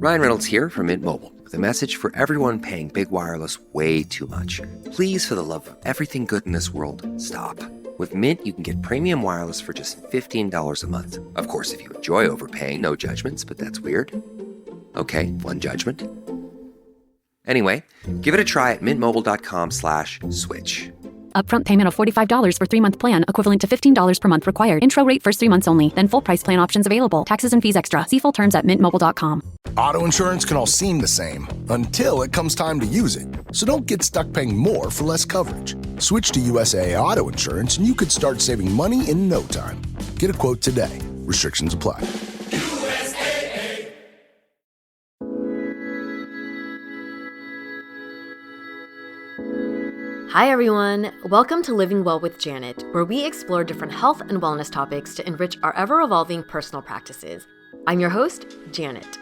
Ryan Reynolds here from Mint Mobile with a message for everyone paying big wireless way too much. Please, for the love of everything good in this world, stop. With Mint, you can get premium wireless for just $15 a month. Of course, if you enjoy overpaying, no judgments, but that's weird. Okay, one judgment. Anyway, give it a try at mintmobile.com/switch. Upfront payment of $45 for 3-month plan, equivalent to $15 per month required. Intro rate first 3 months only, then full price plan options available. Taxes and fees extra. See full terms at mintmobile.com. Auto insurance can all seem the same until it comes time to use it. So don't get stuck paying more for less coverage. Switch to USAA Auto Insurance and you could start saving money in no time. Get a quote today. Restrictions apply. USAA. Hi everyone, welcome to Living Well with Janet, where we explore different health and wellness topics to enrich our ever-evolving personal practices. I'm your host, Janet.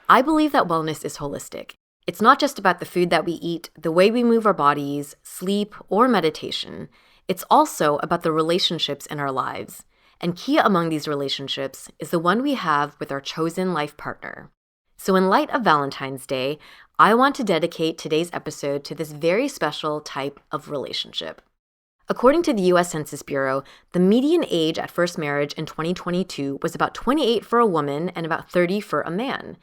I believe that wellness is holistic. It's not just about the food that we eat, the way we move our bodies, sleep, or meditation. It's also about the relationships in our lives. And key among these relationships is the one we have with our chosen life partner. So in light of Valentine's Day, I want to dedicate today's episode to this very special type of relationship. According to the U.S. Census Bureau, the median age at first marriage in 2022 was about 28 for a woman and about 30 for a man.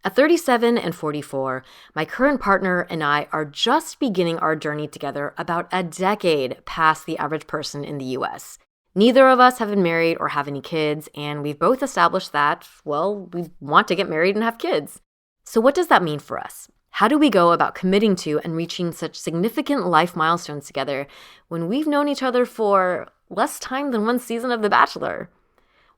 At 37 and 44, my current partner and I are just beginning our journey together about a decade past the average person in the U.S. Neither of us have been married or have any kids, and we've both established that, well, we want to get married and have kids. So what does that mean for us? How do we go about committing to and reaching such significant life milestones together when we've known each other for less time than one season of The Bachelor?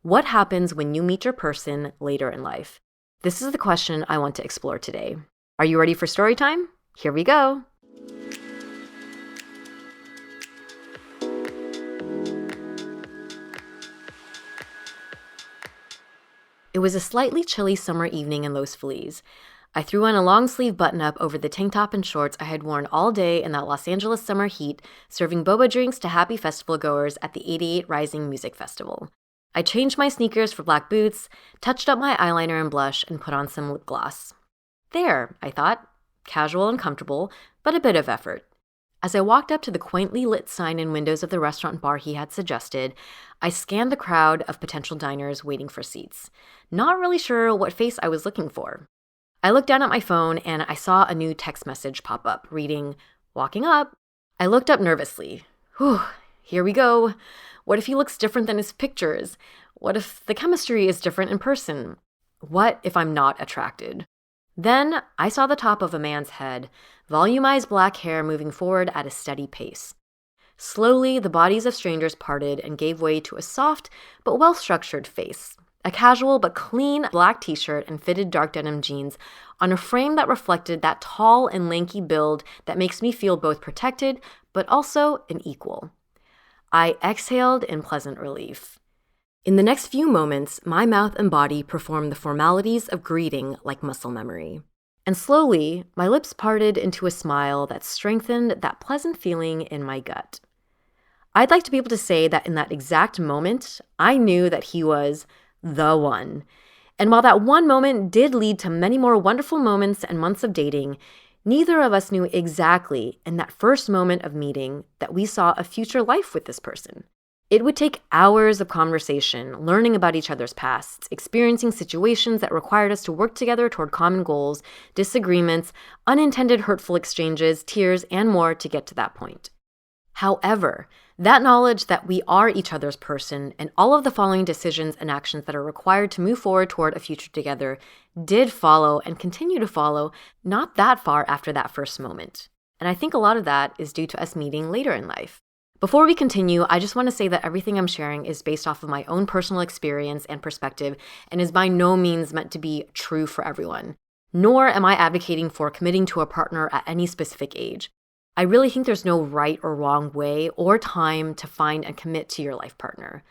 What happens when you meet your person later in life? This is the question I want to explore today. Are you ready for story time? Here we go. It was a slightly chilly summer evening in Los Feliz. I threw on a long-sleeve button-up over the tank top and shorts I had worn all day in that Los Angeles summer heat, serving boba drinks to happy festival goers at the 88 Rising Music Festival. I changed my sneakers for black boots, touched up my eyeliner and blush, and put on some lip gloss. There, I thought. Casual and comfortable, but a bit of effort. As I walked up to the quaintly lit sign and windows of the restaurant and bar he had suggested, I scanned the crowd of potential diners waiting for seats, not really sure what face I was looking for. I looked down at my phone and I saw a new text message pop up, reading, "Walking up." I looked up nervously. Whew, here we go. What if he looks different than his pictures? What if the chemistry is different in person? What if I'm not attracted? Then I saw the top of a man's head, volumized black hair moving forward at a steady pace. Slowly, the bodies of strangers parted and gave way to a soft but well-structured face. A casual but clean black t-shirt and fitted dark denim jeans on a frame that reflected that tall and lanky build that makes me feel both protected but also an equal. I exhaled in pleasant relief. In the next few moments, my mouth and body performed the formalities of greeting like muscle memory. And slowly, my lips parted into a smile that strengthened that pleasant feeling in my gut. I'd like to be able to say that in that exact moment, I knew that he was the one. And while that one moment did lead to many more wonderful moments and months of dating, neither of us knew exactly in that first moment of meeting that we saw a future life with this person. It would take hours of conversation, learning about each other's pasts, experiencing situations that required us to work together toward common goals, disagreements, unintended hurtful exchanges, tears, and more to get to that point. However, that knowledge that we are each other's person and all of the following decisions and actions that are required to move forward toward a future together did follow and continue to follow not that far after that first moment. And I think a lot of that is due to us meeting later in life. Before we continue, I just want to say that everything I'm sharing is based off of my own personal experience and perspective and is by no means meant to be true for everyone. Nor am I advocating for committing to a partner at any specific age. I really think there's no right or wrong way or time to find and commit to your life partner.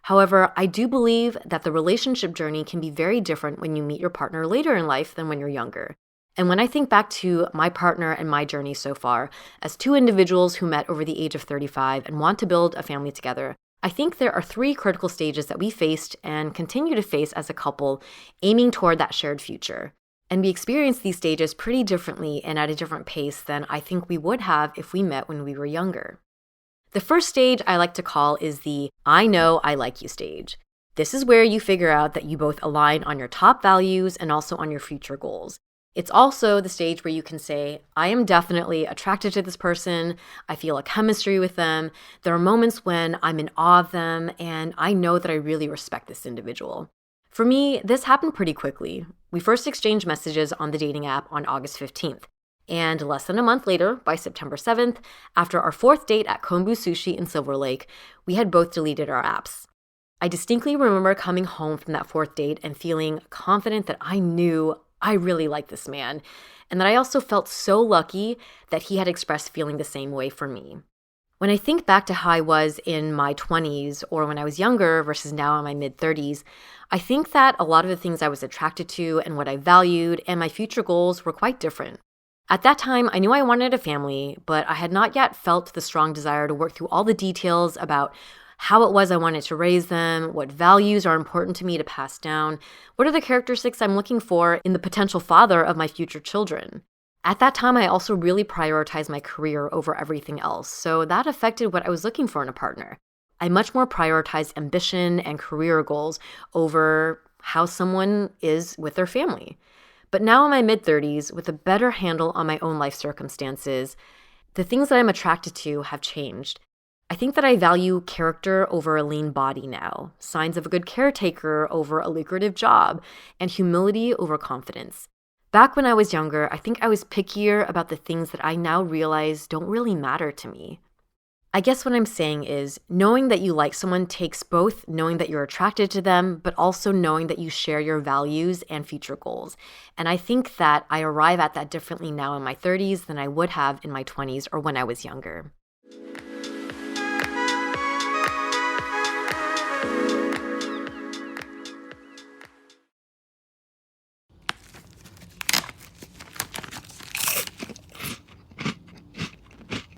However, I do believe that the relationship journey can be very different when you meet your partner later in life than when you're younger. And when I think back to my partner and my journey so far, as two individuals who met over the age of 35 and want to build a family together, I think there are three critical stages that we faced and continue to face as a couple, aiming toward that shared future. And we experience these stages pretty differently and at a different pace than I think we would have if we met when we were younger. The first stage I like to call is the I know I like you stage. This is where you figure out that you both align on your top values and also on your future goals. It's also the stage where you can say, I am definitely attracted to this person. I feel a chemistry with them. There are moments when I'm in awe of them, and I know that I really respect this individual. For me, this happened pretty quickly. We first exchanged messages on the dating app on August 15th. And less than a month later, by September 7th, after our fourth date at Kombu Sushi in Silver Lake, we had both deleted our apps. I distinctly remember coming home from that fourth date and feeling confident that I knew I really liked this man, and that I also felt so lucky that he had expressed feeling the same way for me. When I think back to how I was in my 20s or when I was younger versus now in my mid-30s, I think that a lot of the things I was attracted to and what I valued and my future goals were quite different. At that time, I knew I wanted a family, but I had not yet felt the strong desire to work through all the details about how it was I wanted to raise them, what values are important to me to pass down, what are the characteristics I'm looking for in the potential father of my future children. At that time, I also really prioritized my career over everything else, so that affected what I was looking for in a partner. I much more prioritized ambition and career goals over how someone is with their family. But now in my mid-30s, with a better handle on my own life circumstances, the things that I'm attracted to have changed. I think that I value character over a lean body now, signs of a good caretaker over a lucrative job, and humility over confidence. Back when I was younger, I think I was pickier about the things that I now realize don't really matter to me. I guess what I'm saying is, knowing that you like someone takes both knowing that you're attracted to them, but also knowing that you share your values and future goals. And I think that I arrive at that differently now in my 30s than I would have in my 20s or when I was younger.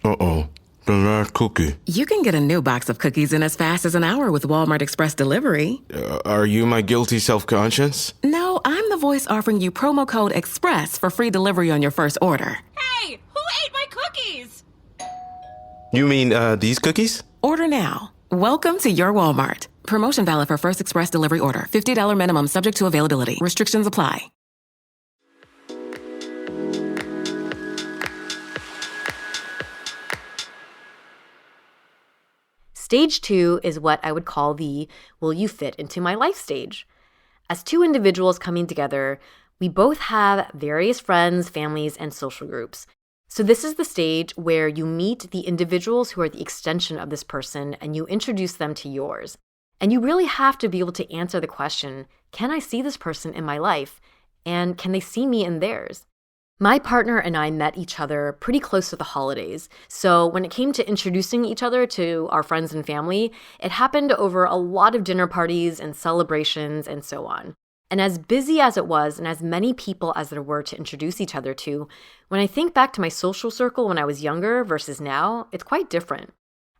Uh-oh, the last cookie. You can get a new box of cookies in as fast as an hour with Walmart Express Delivery. Are you my guilty self-conscience? No, I'm the voice offering you promo code EXPRESS for free delivery on your first order. Hey, who ate my cookies? You mean, these cookies? Order now. Welcome to your Walmart. Promotion valid for first express delivery order. $50 minimum subject to availability. Restrictions apply. Stage 2 is what I would call the will you fit into my life stage. As two individuals coming together, we both have various friends, families, and social groups. So this is the stage where you meet the individuals who are the extension of this person and you introduce them to yours. And you really have to be able to answer the question, can I see this person in my life? And can they see me in theirs? My partner and I met each other pretty close to the holidays. So when it came to introducing each other to our friends and family, it happened over a lot of dinner parties and celebrations and so on. And as busy as it was and as many people as there were to introduce each other to, when I think back to my social circle when I was younger versus now, it's quite different.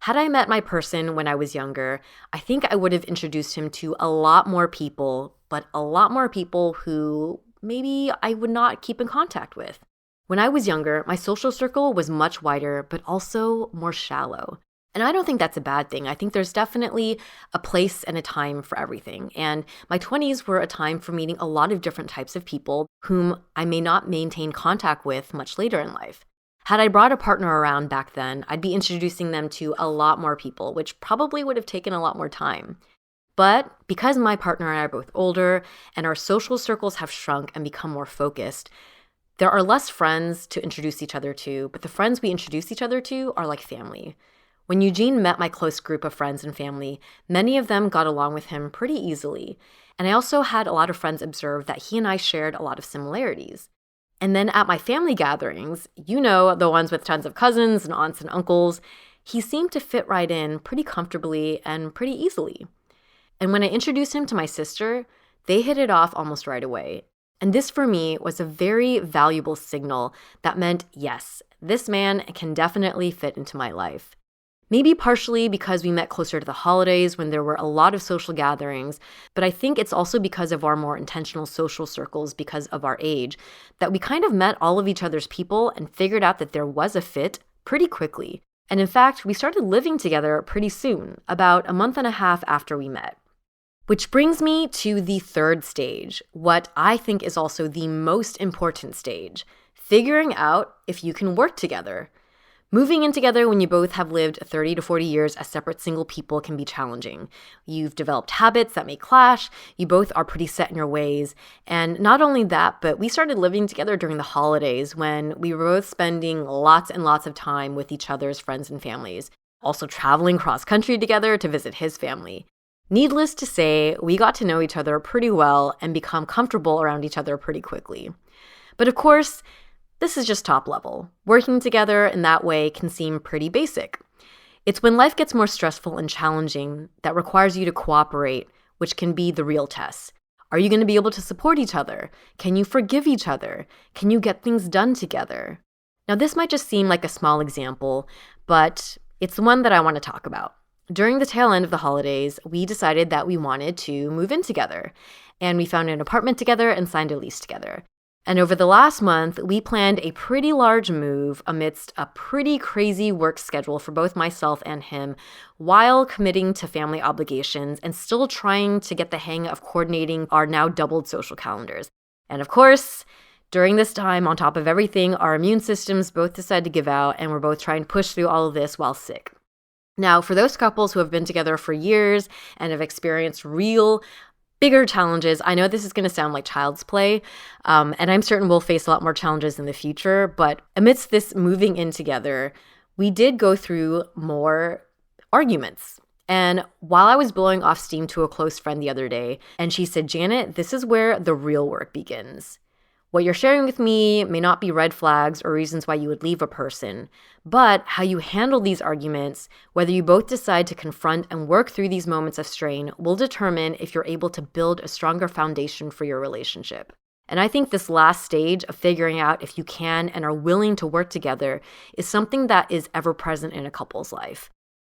Had I met my person when I was younger, I think I would have introduced him to a lot more people, but a lot more people who maybe I would not keep in contact with. When I was younger, my social circle was much wider, but also more shallow. And I don't think that's a bad thing. I think there's definitely a place and a time for everything. And my 20s were a time for meeting a lot of different types of people whom I may not maintain contact with much later in life. Had I brought a partner around back then, I'd be introducing them to a lot more people, which probably would have taken a lot more time. But because my partner and I are both older and our social circles have shrunk and become more focused, there are less friends to introduce each other to, but the friends we introduce each other to are like family. When Eugene met my close group of friends and family, many of them got along with him pretty easily. And I also had a lot of friends observe that he and I shared a lot of similarities. And then at my family gatherings, you know, the ones with tons of cousins and aunts and uncles, he seemed to fit right in pretty comfortably and pretty easily. And when I introduced him to my sister, they hit it off almost right away. And this for me was a very valuable signal that meant, yes, this man can definitely fit into my life. Maybe partially because we met closer to the holidays when there were a lot of social gatherings, but I think it's also because of our more intentional social circles because of our age, that we kind of met all of each other's people and figured out that there was a fit pretty quickly. And in fact, we started living together pretty soon, about a month and a half after we met. Which brings me to the third stage, what I think is also the most important stage, figuring out if you can work together. Moving in together when you both have lived 30 to 40 years as separate single people can be challenging. You've developed habits that may clash, you both are pretty set in your ways, and not only that, but we started living together during the holidays when we were both spending lots and lots of time with each other's friends and families, also traveling cross-country together to visit his family. Needless to say, we got to know each other pretty well and become comfortable around each other pretty quickly. But of course, this is just top level. Working together in that way can seem pretty basic. It's when life gets more stressful and challenging that requires you to cooperate, which can be the real test. Are you going to be able to support each other? Can you forgive each other? Can you get things done together? Now, this might just seem like a small example, but it's the one that I want to talk about. During the tail end of the holidays, we decided that we wanted to move in together, and we found an apartment together and signed a lease together. And over the last month, we planned a pretty large move amidst a pretty crazy work schedule for both myself and him, while committing to family obligations and still trying to get the hang of coordinating our now doubled social calendars. And of course, during this time, on top of everything, our immune systems both decided to give out, and we're both trying to push through all of this while sick. Now, for those couples who have been together for years and have experienced real bigger challenges, I know this is going to sound like child's play, and I'm certain we'll face a lot more challenges in the future, but amidst this moving in together, we did go through more arguments. And while I was blowing off steam to a close friend the other day, and she said, "Janet, this is where the real work begins. What you're sharing with me may not be red flags or reasons why you would leave a person, but how you handle these arguments, whether you both decide to confront and work through these moments of strain, will determine if you're able to build a stronger foundation for your relationship." And I think this last stage of figuring out if you can and are willing to work together is something that is ever present in a couple's life.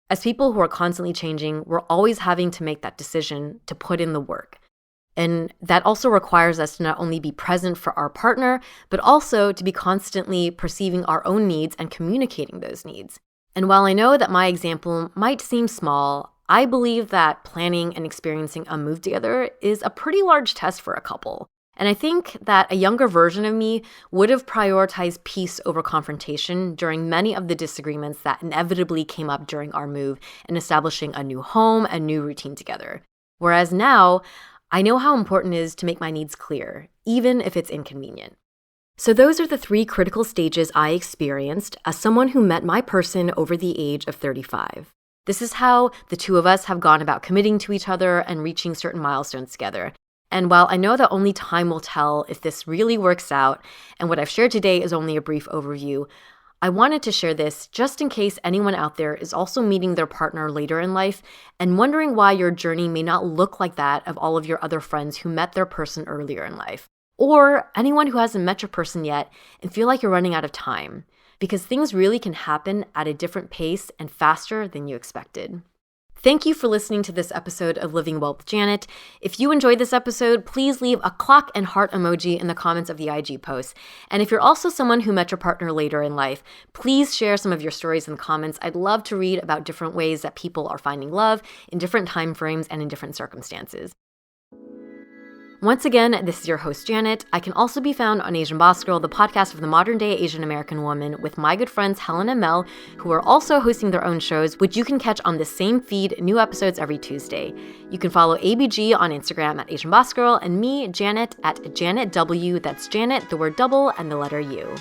As people who are constantly changing, we're always having to make that decision to put in the work. And that also requires us to not only be present for our partner, but also to be constantly perceiving our own needs and communicating those needs. And while I know that my example might seem small, I believe that planning and experiencing a move together is a pretty large test for a couple. And I think that a younger version of me would have prioritized peace over confrontation during many of the disagreements that inevitably came up during our move and establishing a new home and new routine together. Whereas now, I know how important it is to make my needs clear, even if it's inconvenient. So those are the 3 critical stages I experienced as someone who met my person over the age of 35. This is how the two of us have gone about committing to each other and reaching certain milestones together. And while I know that only time will tell if this really works out, and what I've shared today is only a brief overview, I wanted to share this just in case anyone out there is also meeting their partner later in life and wondering why your journey may not look like that of all of your other friends who met their person earlier in life. Or anyone who hasn't met your person yet and feel like you're running out of time, because things really can happen at a different pace and faster than you expected. Thank you for listening to this episode of Living Well with Janet. If you enjoyed this episode, please leave a clock and heart emoji in the comments of the IG post. And if you're also someone who met your partner later in life, please share some of your stories in the comments. I'd love to read about different ways that people are finding love in different time frames and in different circumstances. Once again, this is your host, Janet. I can also be found on Asian Boss Girl, the podcast of the modern-day Asian American woman, with my good friends Helen and Mel, who are also hosting their own shows, which you can catch on the same feed, new episodes every Tuesday. You can follow ABG on Instagram at Asian Boss Girl, and me, Janet, at Janet W. That's Janet, the word double, and the letter U.